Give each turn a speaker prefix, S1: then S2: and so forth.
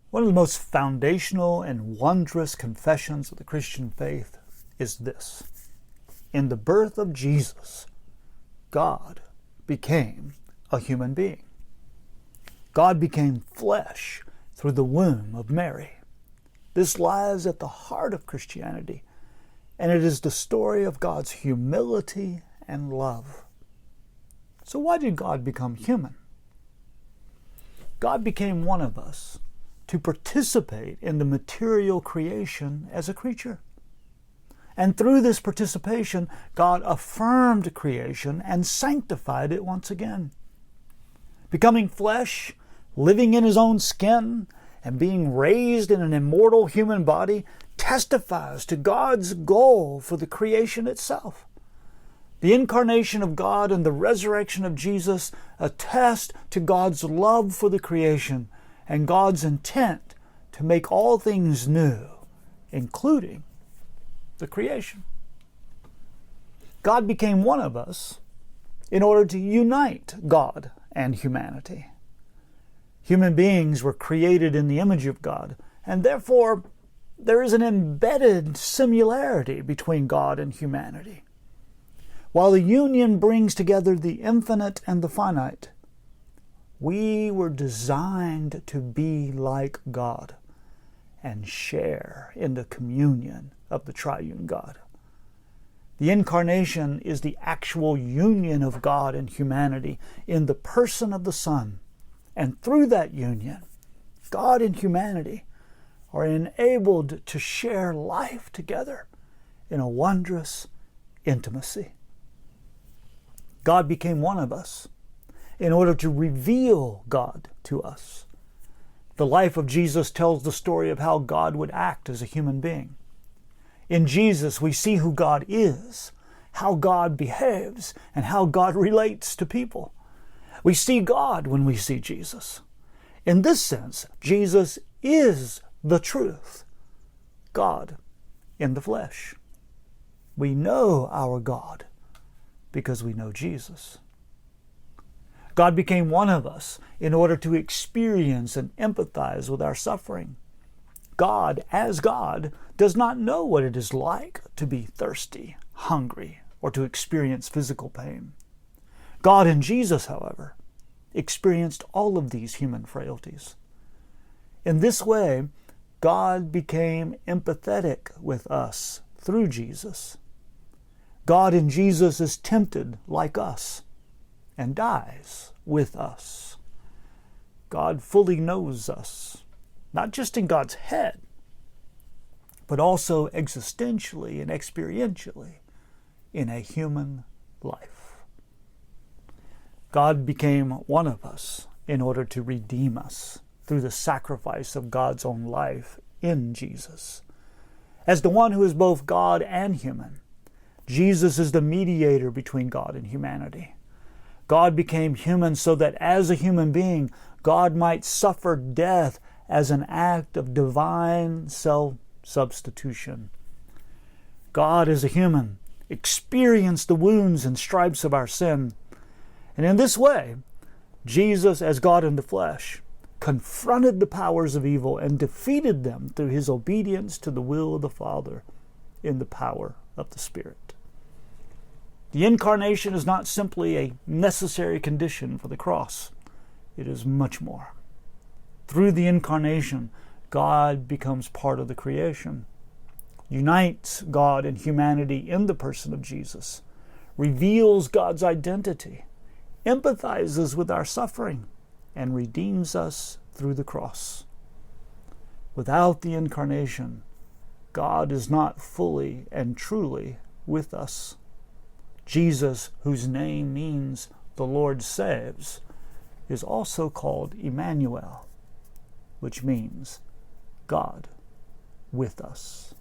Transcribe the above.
S1: One of the most foundational and wondrous confessions of the Christian faith is this: in the birth of Jesus, God became a human being. God became flesh through the womb of Mary. This lies at the heart of Christianity, and it is the story of God's humility and love. So why did God become human? God became one of us to participate in the material creation as a creature. And through this participation, God affirmed creation and sanctified it once again. Becoming flesh, living in his own skin, and being raised in an immortal human body testifies to God's goal for the creation itself. The incarnation of God and the resurrection of Jesus attest to God's love for the creation and God's intent to make all things new, including the creation. God became one of us in order to unite God and humanity. Human beings were created in the image of God, and therefore there is an embedded similarity between God and humanity. While the union brings together the infinite and the finite, we were designed to be like God and share in the communion of the triune God. The incarnation is the actual union of God and humanity in the person of the Son. And through that union, God and humanity are enabled to share life together in a wondrous intimacy. God became one of us in order to reveal God to us. The life of Jesus tells the story of how God would act as a human being. In Jesus, we see who God is, how God behaves, and how God relates to people. We see God when we see Jesus. In this sense, Jesus is the truth, God in the flesh. We know our God because we know Jesus. God became one of us in order to experience and empathize with our suffering. God, as God, does not know what it is like to be thirsty, hungry, or to experience physical pain. God in Jesus, however, experienced all of these human frailties. In this way, God became empathetic with us through Jesus. God in Jesus is tempted like us and dies with us. God fully knows us, not just in God's head, but also existentially and experientially in a human life. God became one of us in order to redeem us through the sacrifice of God's own life in Jesus. As the one who is both God and human, Jesus is the mediator between God and humanity. God became human so that as a human being, God might suffer death as an act of divine self-substitution. God as a human experienced the wounds and stripes of our sin. And in this way, Jesus, as God in the flesh, confronted the powers of evil and defeated them through his obedience to the will of the Father in the power of the Spirit. The incarnation is not simply a necessary condition for the cross. It is much more. Through the incarnation, God becomes part of the creation, unites God and humanity in the person of Jesus, reveals God's identity, empathizes with our suffering, and redeems us through the cross. Without the incarnation, God is not fully and truly with us. Jesus, whose name means the Lord saves, is also called Emmanuel, which means God with us.